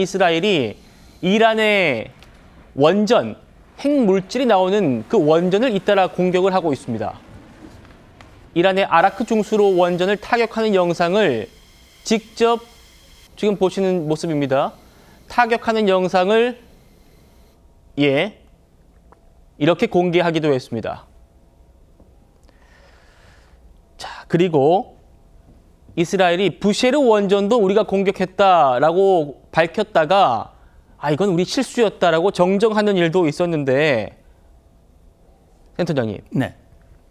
이스라엘이 이란의 원전, 핵물질이 나오는 그 원전을 잇따라 공격을 하고 있습니다. 이란의 아라크 중수로 원전을 타격하는 영상을 직접 지금 보시는 모습입니다. 타격하는 영상을 이렇게 공개하기도 했습니다. 자, 그리고 이스라엘이 부셰르 원전도 우리가 공격했다라고 밝혔다가 이건 우리 실수였다라고 정정하는 일도 있었는데 센터장님, 네,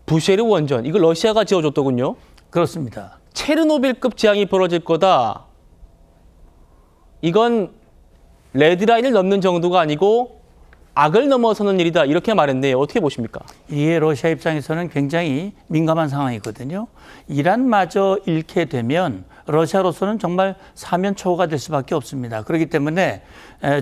부셰르 원전 이거 러시아가 지어줬더군요. 그렇습니다. 체르노빌급 재앙이 벌어질 거다. 이건 레드라인을 넘는 정도가 아니고 악을 넘어서는 일이다. 이렇게 말했네요. 어떻게 보십니까? 이게 러시아 입장에서는 굉장히 민감한 상황이거든요. 이란마저 잃게 되면 러시아로서는 정말 사면초가 될 수밖에 없습니다. 그렇기 때문에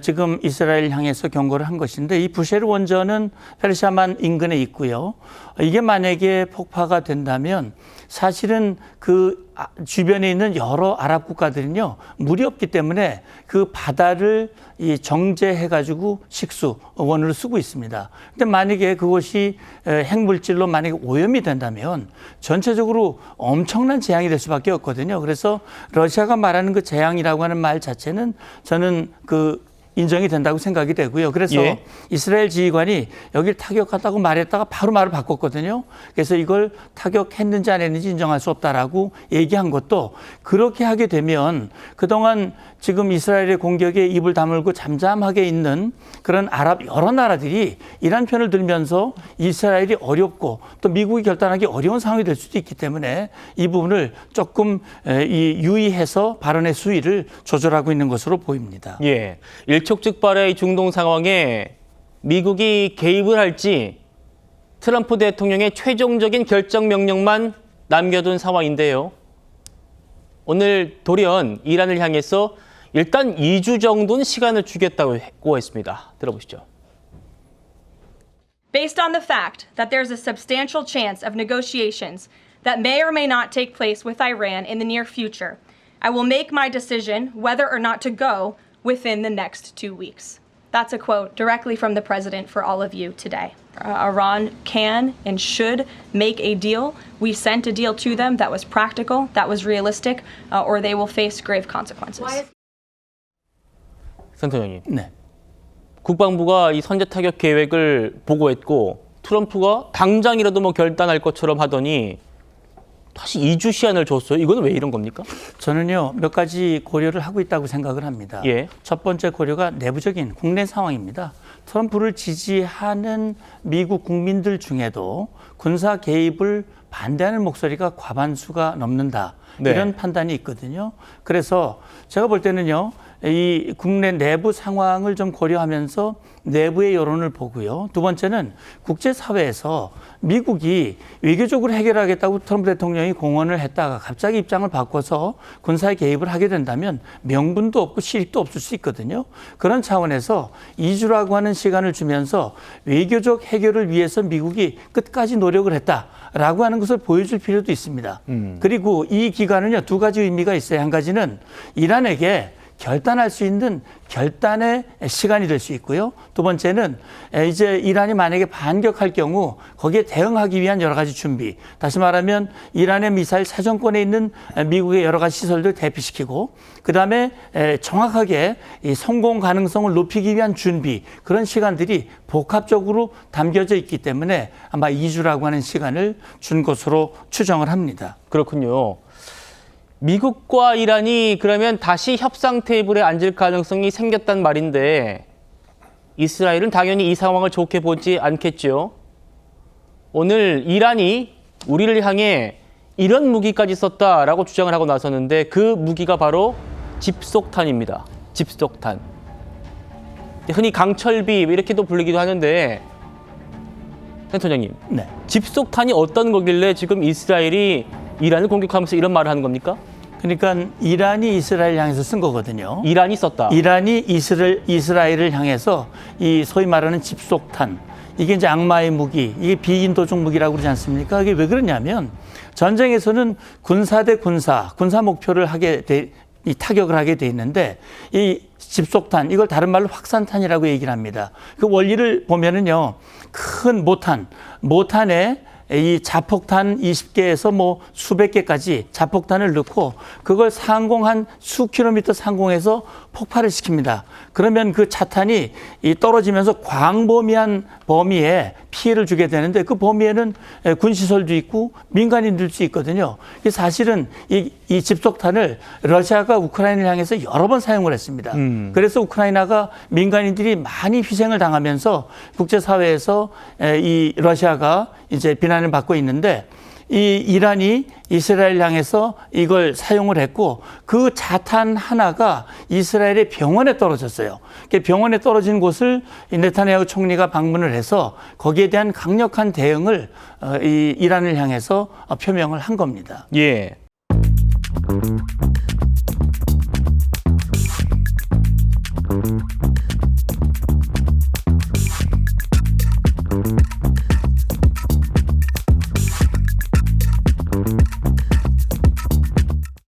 지금 이스라엘 향해서 경고를 한 것인데, 이 부셰르 원전은 페르시아만 인근에 있고요. 이게 만약에 폭파가 된다면 사실은 그 주변에 있는 여러 아랍 국가들은요, 물이 없기 때문에 그 바다를 정제해가지고 식수, 원으로 쓰고 있습니다. 근데 만약에 그것이 핵물질로 만약에 오염이 된다면 전체적으로 엄청난 재앙이 될 수밖에 없거든요. 그래서 러시아가 말하는 그 재앙이라고 하는 말 자체는 저는 인정이 된다고 생각이 되고요. 그래서 이스라엘 지휘관이 여길 타격했다고 말했다가 바로 말을 바꿨거든요. 그래서 이걸 타격했는지 안 했는지 인정할 수 없다라고 얘기한 것도, 그렇게 하게 되면 그동안 지금 이스라엘의 공격에 입을 다물고 잠잠하게 있는 그런 아랍 여러 나라들이 이란 편을 들면서 이스라엘이 어렵고 또 미국이 결단하기 어려운 상황이 될 수도 있기 때문에 이 부분을 조금 유의해서 발언의 수위를 조절하고 있는 것으로 보입니다. 일촉즉발의 중동 상황에 미국이 개입을 할지 트럼프 대통령의 최종적인 결정 명령만 남겨둔 상황인데요. 오늘 돌연 이란을 향해서 일단 2주 정도는 시간을 주겠다고 했습니다. 들어보시죠. Based on the fact that there's a substantial chance of negotiations that may or may not take place with Iran in the near future, I will make my decision whether or not to go within the next 2 weeks. That's a quote directly from the president for all of you today. Iran can and should make a deal. We sent a deal to them that was practical, that was realistic, or they will face grave consequences. 센터장님, 네. 국방부가 이 선제 타격 계획을 보고했고 트럼프가 당장이라도 결단할 것처럼 하더니 다시 2주 시한을 줬어요. 이건 왜 이런 겁니까? 저는요, 몇 가지 고려를 하고 있다고 생각을 합니다. 첫 번째 고려가 내부적인 국내 상황입니다. 트럼프를 지지하는 미국 국민들 중에도 군사 개입을 반대하는 목소리가 과반수가 넘는다. 이런 판단이 있거든요. 그래서 제가 볼 때는요, 이 국내 내부 상황을 좀 고려하면서 내부의 여론을 보고요. 두 번째는 국제사회에서 미국이 외교적으로 해결하겠다고 트럼프 대통령이 공언을 했다가 갑자기 입장을 바꿔서 군사에 개입을 하게 된다면 명분도 없고 실익도 없을 수 있거든요. 그런 차원에서 2주라고 하는 시간을 주면서 외교적 해결을 위해서 미국이 끝까지 노력을 했다라고 하는 것을 보여줄 필요도 있습니다. 그리고 이 기간은요, 두 가지 의미가 있어요. 한 가지는 이란에게 결단할 수 있는 결단의 시간이 될 수 있고요. 두 번째는 이제 이란이 만약에 반격할 경우 거기에 대응하기 위한 여러 가지 준비. 다시 말하면 이란의 미사일 사정권에 있는 미국의 여러 가지 시설들 대피시키고, 그다음에 정확하게 이 성공 가능성을 높이기 위한 준비. 그런 시간들이 복합적으로 담겨져 있기 때문에 아마 2주라고 하는 시간을 준 것으로 추정을 합니다. 그렇군요. 미국과 이란이 그러면 다시 협상 테이블에 앉을 가능성이 생겼단 말인데 이스라엘은 당연히 이 상황을 좋게 보지 않겠죠. 오늘 이란이 우리를 향해 이런 무기까지 썼다라고 주장을 하고 나섰는데 그 무기가 바로 집속탄입니다. 집속탄. 흔히 강철비 이렇게도 불리기도 하는데 센터장님, 집속탄이 어떤 거길래 지금 이스라엘이 이란을 공격하면서 이런 말을 하는 겁니까? 그러니까 이란이 이스라엘 향해서 쓴 거거든요. 이란이 썼다. 이란이 이스라엘을 향해서 이 소위 말하는 집속탄, 이게 이제 악마의 무기, 이게 비인도적 무기라고 그러지 않습니까? 이게 왜 그러냐면 전쟁에서는 군사 대 군사 목표를 이 타격을 하게 돼 있는데 이 집속탄, 이걸 다른 말로 확산탄이라고 얘기를 합니다. 그 원리를 보면은요, 큰 모탄에 이 자폭탄 20개에서 뭐 수백 개까지 자폭탄을 넣고 그걸 상공한 수 킬로미터 상공에서 폭발을 시킵니다. 그러면 그 자탄이 이 떨어지면서 광범위한 범위에 피해를 주게 되는데 그 범위에는 군시설도 있고 민간인들도 있거든요. 사실은 이 집속탄을 러시아가 우크라이나를 향해서 여러 번 사용을 했습니다. 그래서 우크라이나가 민간인들이 많이 희생을 당하면서 국제사회에서 이 러시아가 이제 비난을 받고 있는데 이 이란이 이스라엘 향해서 이걸 사용을 했고 그 자탄 하나가 이스라엘의 병원에 떨어졌어요. 병원에 떨어진 곳을 네타냐후 총리가 방문을 해서 거기에 대한 강력한 대응을 이 이란을 향해서 표명을 한 겁니다. 예.